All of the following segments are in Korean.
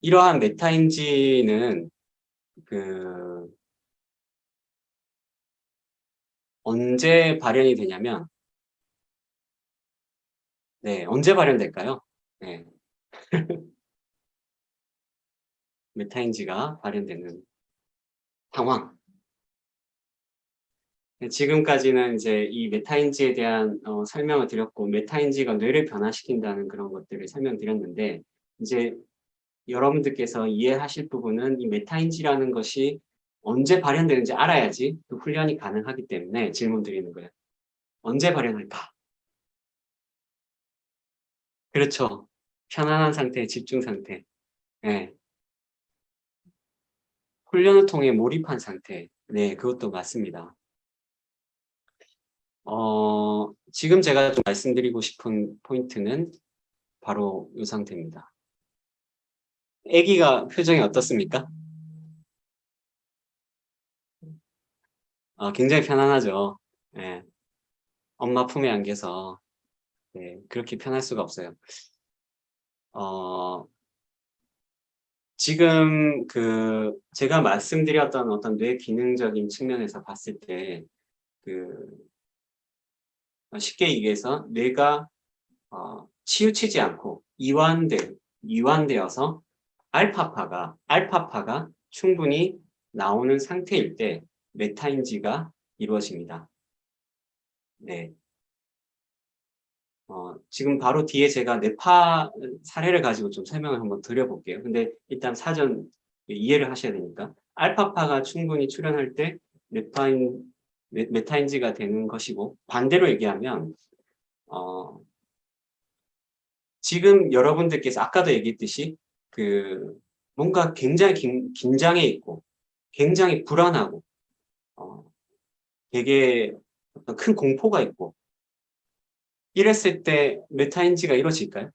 이러한 메타인지는 그 언제 발현이 되냐면, 네, 언제 발현될까요? 네, 메타인지가 발현되는 상황. 지금까지는 이제 이 메타인지에 대한 설명을 드렸고, 메타인지가 뇌를 변화시킨다는 그런 것들을 설명드렸는데, 이제 여러분들께서 이해하실 부분은 이 메타인지라는 것이 언제 발현되는지 알아야지 또 훈련이 가능하기 때문에 질문 드리는 거예요. 언제 발현할까? 그렇죠. 편안한 상태, 집중 상태. 네. 훈련을 통해 몰입한 상태. 네, 그것도 맞습니다. 지금 제가 좀 말씀드리고 싶은 포인트는 바로 이 상태입니다. 아기가 표정이 어떻습니까? 굉장히 편안하죠. 네. 엄마 품에 안겨서 네, 그렇게 편할 수가 없어요. 어, 지금 제가 말씀드렸던 어떤 뇌 기능적인 측면에서 봤을 때, 그, 쉽게 얘기해서 뇌가 치우치지 않고 이완되어서 알파파가 충분히 나오는 상태일 때 메타인지가 이루어집니다. 네. 지금 바로 뒤에 제가 뇌파 사례를 가지고 좀 설명을 한번 드려볼게요. 근데 일단 사전 이해를 하셔야 되니까. 알파파가 충분히 출현할 때 메타인지가 되는 것이고, 반대로 얘기하면, 어, 지금 여러분들께서 아까도 얘기했듯이, 뭔가 굉장히 긴장해 있고, 굉장히 불안하고, 어, 되게 어떤 큰 공포가 있고, 이랬을 때 메타인지가 이루어질까요?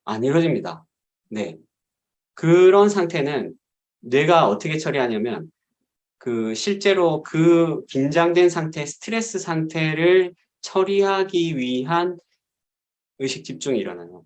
안 이루어집니다. 네. 그런 상태는 뇌가 어떻게 처리하냐면 실제로 그 긴장된 상태, 스트레스 상태를 처리하기 위한 의식 집중이 일어나요.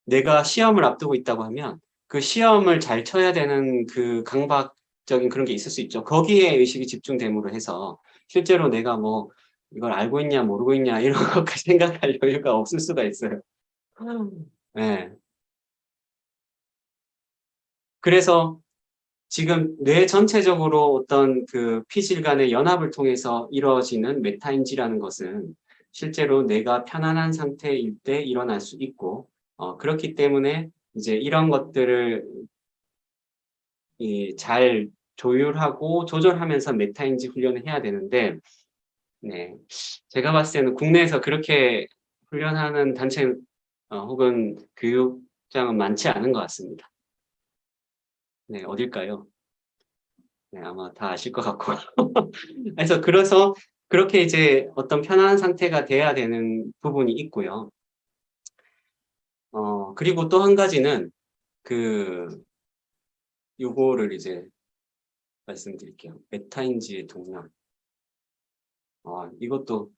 내가 시험을 앞두고 있다고 하면 그 시험을 잘 쳐야 되는 그 강박적인 그런 게 있을 수 있죠. 거기에 의식이 집중됨으로 해서 실제로 내가 뭐 이걸 알고 있냐 모르고 있냐 이런 것까지 생각할 여유가 없을 수가 있어요. 네. 그래서 지금 뇌 전체적으로 어떤 피질 간의 연합을 통해서 이루어지는 메타인지라는 것은 실제로 뇌가 편안한 상태일 때 일어날 수 있고, 그렇기 때문에 이제 이런 것들을 잘 조율하고 조절하면서 메타인지 훈련을 해야 되는데, 네. 제가 봤을 때는 국내에서 그렇게 훈련하는 단체, 혹은 교육장은 많지 않은 것 같습니다. 네, 어딜까요? 네, 아마 다 아실 것 같고. 그래서 그렇게 이제 어떤 편안한 상태가 돼야 되는 부분이 있고요. 그리고 또 한 가지는 요거를 이제 말씀드릴게요. 메타인지의 동력. 이것도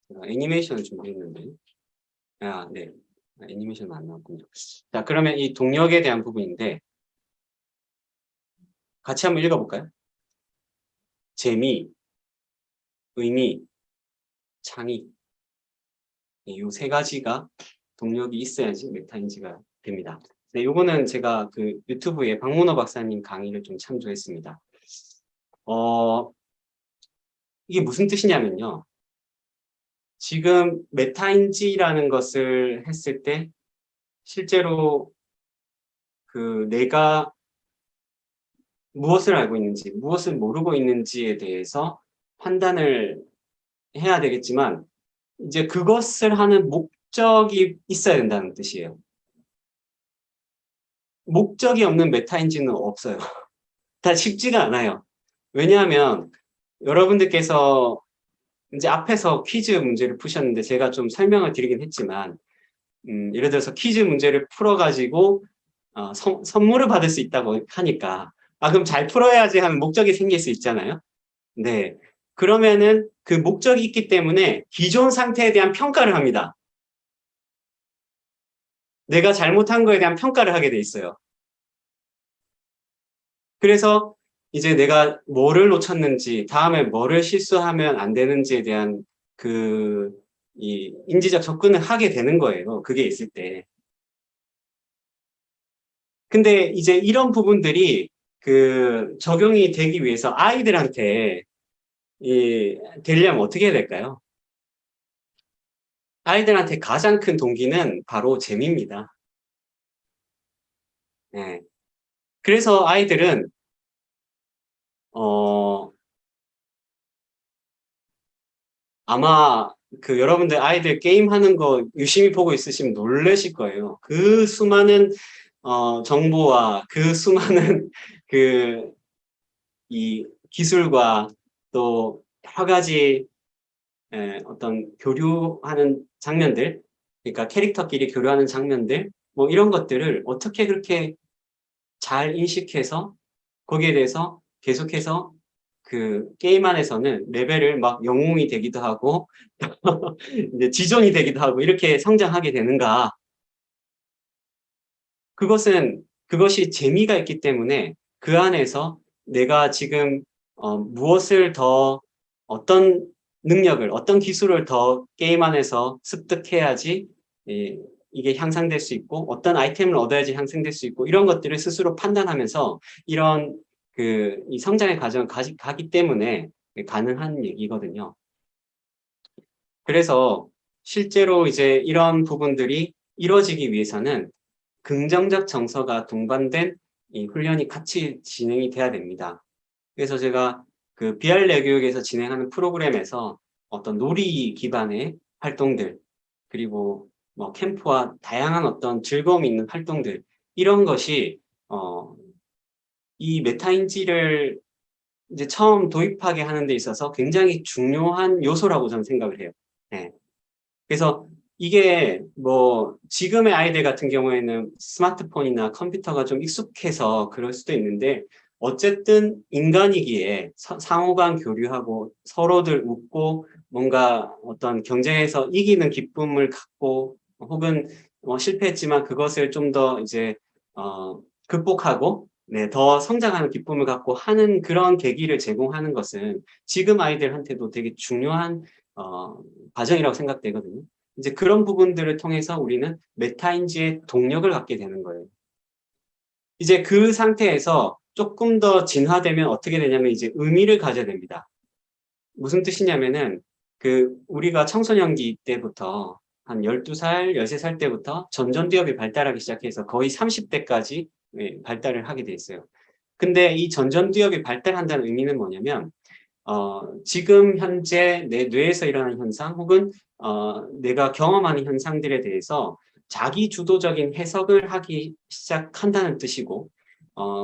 제가 애니메이션을 준비했는데, 네. 애니메이션 안 나왔군요. 자, 그러면 이 동력에 대한 부분인데, 같이 한번 읽어볼까요? 재미, 의미, 창의. 이 세 가지가 동력이 있어야지 메타인지가 됩니다. 네, 요거는 제가 유튜브에 박문호 박사님 강의를 좀 참조했습니다. 어, 이게 무슨 뜻이냐면요. 지금 메타인지라는 것을 했을 때 실제로 내가 무엇을 알고 있는지, 무엇을 모르고 있는지에 대해서 판단을 해야 되겠지만 이제 그것을 하는 목적이 있어야 된다는 뜻이에요. 목적이 없는 메타인지는 없어요. 다 쉽지가 않아요. 왜냐하면 여러분들께서 이제 앞에서 퀴즈 문제를 푸셨는데 제가 좀 설명을 드리긴 했지만 예를 들어서 퀴즈 문제를 풀어가지고 선물을 받을 수 있다고 하니까 그럼 잘 풀어야지 하는 목적이 생길 수 있잖아요. 네. 그러면은 그 목적이 있기 때문에 기존 상태에 대한 평가를 합니다. 내가 잘못한 거에 대한 평가를 하게 돼 있어요. 그래서 이제 내가 뭐를 놓쳤는지, 다음에 뭐를 실수하면 안 되는지에 대한 이 인지적 접근을 하게 되는 거예요. 그게 있을 때. 근데 이제 이런 부분들이 적용이 되기 위해서 아이들한테 되려면 어떻게 해야 될까요? 아이들한테 가장 큰 동기는 바로 재미입니다. 네. 그래서 아이들은 어, 아마 여러분들 아이들 게임하는 거 유심히 보고 있으시면 놀라실 거예요. 그 수많은 정보와 그 수많은 그 이 기술과 또 여러 가지 어떤 교류하는 장면들, 그러니까 캐릭터끼리 교류하는 장면들, 뭐 이런 것들을 어떻게 그렇게 잘 인식해서 거기에 대해서 계속해서 게임 안에서는 레벨을 막 영웅이 되기도 하고 이제 지존이 되기도 하고 이렇게 성장하게 되는가? 그것이 재미가 있기 때문에 그 안에서 내가 지금 무엇을 더 어떤 능력을 어떤 기술을 더 게임 안에서 습득해야지 이게 향상될 수 있고 어떤 아이템을 얻어야지 향상될 수 있고 이런 것들을 스스로 판단하면서 이런 이 성장의 과정을 가기 때문에 가능한 얘기거든요. 그래서 실제로 이제 이런 부분들이 이루어지기 위해서는 긍정적 정서가 동반된 이 훈련이 같이 진행이 돼야 됩니다. 그래서 제가 비알레 교육에서 진행하는 프로그램에서 어떤 놀이 기반의 활동들, 그리고 뭐 캠프와 다양한 어떤 즐거움이 있는 활동들, 이런 것이 이 메타인지를 이제 처음 도입하게 하는 데 있어서 굉장히 중요한 요소라고 저는 생각을 해요. 네. 그래서 이게 뭐 지금의 아이들 같은 경우에는 스마트폰이나 컴퓨터가 좀 익숙해서 그럴 수도 있는데 어쨌든 인간이기에 상호간 교류하고 서로들 웃고 뭔가 어떤 경쟁에서 이기는 기쁨을 갖고 혹은 실패했지만 그것을 좀 더 이제 극복하고 네, 더 성장하는 기쁨을 갖고 하는 그런 계기를 제공하는 것은 지금 아이들한테도 되게 중요한 과정이라고 생각되거든요. 이제 그런 부분들을 통해서 우리는 메타인지의 동력을 갖게 되는 거예요. 이제 그 상태에서 조금 더 진화되면 어떻게 되냐면 이제 의미를 가져야 됩니다. 무슨 뜻이냐면은 우리가 청소년기 때부터 한 12살, 13살 때부터 전전두엽이 발달하기 시작해서 거의 30대까지 발달을 하게 돼 있어요. 근데 이 전전두엽이 발달한다는 의미는 뭐냐면 지금 현재 내 뇌에서 일어나는 현상 혹은 내가 경험하는 현상들에 대해서 자기 주도적인 해석을 하기 시작한다는 뜻이고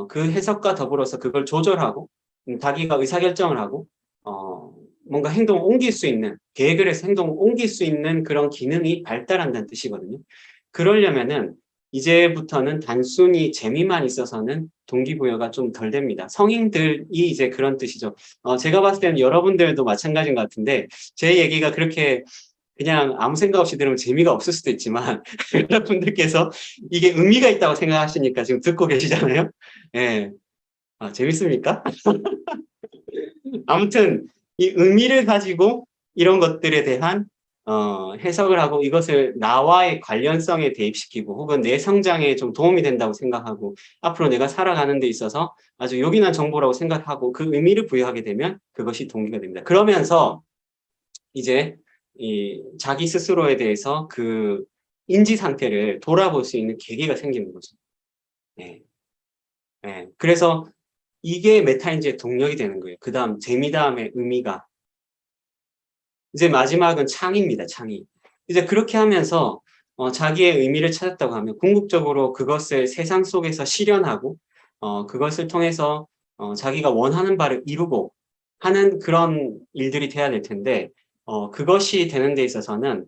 그 해석과 더불어서 그걸 조절하고 자기가 의사결정을 하고 뭔가 행동을 옮길 수 있는 계획을 해서 행동을 옮길 수 있는 그런 기능이 발달한다는 뜻이거든요. 그러려면은 이제부터는 단순히 재미만 있어서는 동기부여가 좀 덜 됩니다. 성인들이 이제 그런 뜻이죠. 제가 봤을 때는 여러분들도 마찬가지인 것 같은데 제 얘기가 그렇게 그냥 아무 생각 없이 들으면 재미가 없을 수도 있지만 여러분들께서 이게 의미가 있다고 생각하시니까 지금 듣고 계시잖아요. 예. 재밌습니까? 아무튼 이 의미를 가지고 이런 것들에 대한 해석을 하고 이것을 나와의 관련성에 대입시키고 혹은 내 성장에 좀 도움이 된다고 생각하고 앞으로 내가 살아가는 데 있어서 아주 요긴한 정보라고 생각하고 그 의미를 부여하게 되면 그것이 동기가 됩니다. 그러면서 이제 이 자기 스스로에 대해서 인지 상태를 돌아볼 수 있는 계기가 생기는 거죠. 네. 네. 그래서 이게 메타인지의 동력이 되는 거예요. 그 다음 재미 다음에 의미가. 이제 마지막은 창의입니다. 창의. 이제 그렇게 하면서 자기의 의미를 찾았다고 하면 궁극적으로 그것을 세상 속에서 실현하고 그것을 통해서 자기가 원하는 바를 이루고 하는 그런 일들이 돼야 될 텐데 그것이 되는 데 있어서는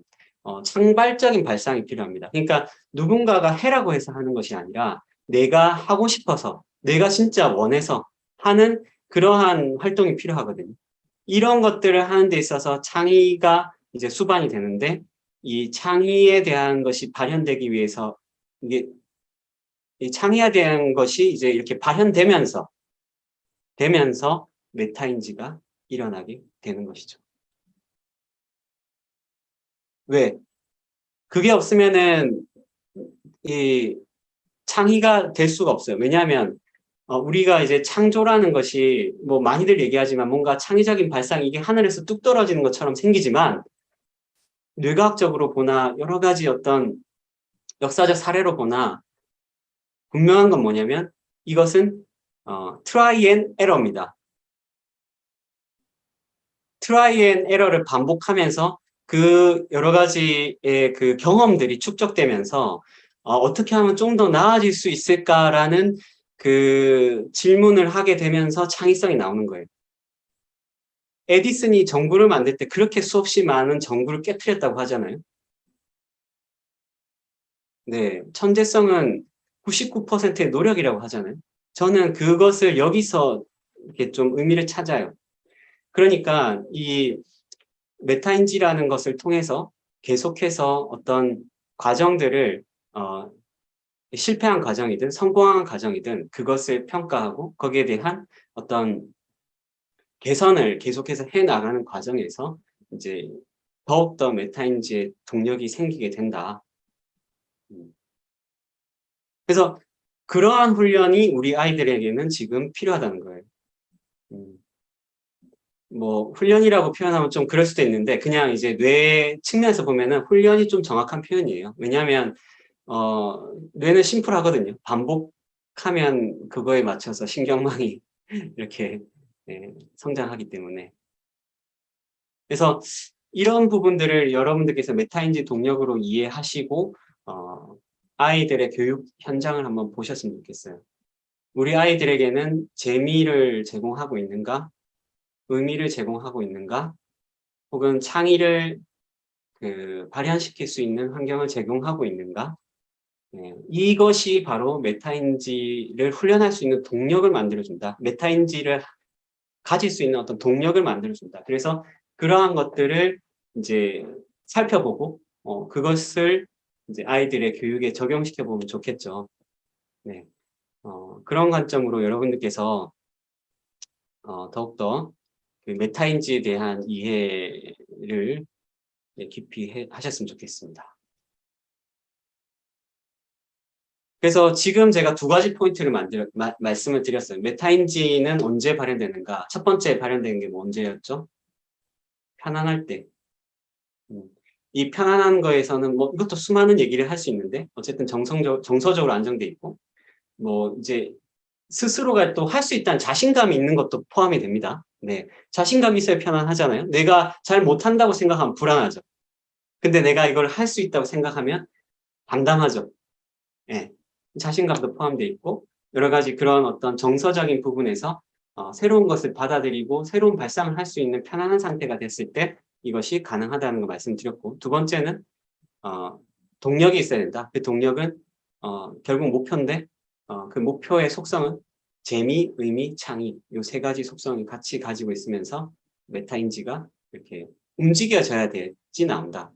창발적인 발상이 필요합니다. 그러니까 누군가가 해라고 해서 하는 것이 아니라 내가 하고 싶어서 내가 진짜 원해서 하는 그러한 활동이 필요하거든요. 이런 것들을 하는 데 있어서 창의가 이제 수반이 되는데 이 창의에 대한 것이 발현되기 위해서 이게 이 창의에 대한 것이 이제 이렇게 발현되면서 메타인지가 일어나게 되는 것이죠. 왜? 그게 없으면은 이 창의가 될 수가 없어요. 왜냐하면 우리가 이제 창조라는 것이 뭐 많이들 얘기하지만 뭔가 창의적인 발상 이게 하늘에서 뚝 떨어지는 것처럼 생기지만 뇌과학적으로 보나 여러 가지 어떤 역사적 사례로 보나 분명한 건 뭐냐면 이것은 트라이 앤 에러입니다. 트라이 앤 에러를 반복하면서 그 여러 가지의 그 경험들이 축적되면서 어떻게 하면 좀 더 나아질 수 있을까라는 그 질문을 하게 되면서 창의성이 나오는 거예요. 에디슨이 전구를 만들 때 그렇게 수없이 많은 전구를 깨트렸다고 하잖아요. 네, 천재성은 99%의 노력이라고 하잖아요. 저는 그것을 여기서 이렇게 좀 의미를 찾아요. 그러니까 이 메타인지라는 것을 통해서 계속해서 어떤 과정들을 실패한 과정이든 성공한 과정이든 그것을 평가하고 거기에 대한 어떤 개선을 계속해서 해 나가는 과정에서 이제 더욱더 메타인지의 동력이 생기게 된다. 그래서 그러한 훈련이 우리 아이들에게는 지금 필요하다는 거예요. 뭐 훈련이라고 표현하면 좀 그럴 수도 있는데 그냥 이제 뇌 측면에서 보면은 훈련이 좀 정확한 표현이에요. 왜냐하면 뇌는 심플하거든요. 반복하면 그거에 맞춰서 신경망이 이렇게 성장하기 때문에. 그래서 이런 부분들을 여러분들께서 메타인지 동력으로 이해하시고 아이들의 교육 현장을 한번 보셨으면 좋겠어요. 우리 아이들에게는 재미를 제공하고 있는가? 의미를 제공하고 있는가? 혹은 창의를 발현시킬 수 있는 환경을 제공하고 있는가? 네, 이것이 바로 메타인지를 훈련할 수 있는 동력을 만들어준다. 메타인지를 가질 수 있는 어떤 동력을 만들어준다. 그래서 그러한 것들을 이제 살펴보고 그것을 이제 아이들의 교육에 적용시켜 보면 좋겠죠. 네, 그런 관점으로 여러분들께서 더욱더 그 메타인지에 대한 이해를 깊이 하셨으면 좋겠습니다. 그래서 지금 제가 두 가지 포인트를 말씀을 드렸어요. 메타인지는 언제 발현되는가? 첫 번째 발현된 게 뭐 언제였죠? 편안할 때. 이 편안한 거에서는 뭐 이것도 수많은 얘기를 할 수 있는데 어쨌든 정서적으로 안정돼 있고 뭐 이제 스스로가 또 할 수 있다는 자신감이 있는 것도 포함이 됩니다. 네, 자신감이 있어야 편안하잖아요. 내가 잘 못한다고 생각하면 불안하죠. 근데 내가 이걸 할 수 있다고 생각하면 담담하죠. 예, 자신감도 포함되어 있고 여러 가지 그런 어떤 정서적인 부분에서 새로운 것을 받아들이고 새로운 발상을 할 수 있는 편안한 상태가 됐을 때 이것이 가능하다는 거 말씀드렸고 두 번째는 동력이 있어야 된다. 그 동력은 결국 목표인데 그 목표의 속성은 재미, 의미, 창의 이 세 가지 속성을 같이 가지고 있으면서 메타인지가 이렇게 움직여져야 되지 나온다.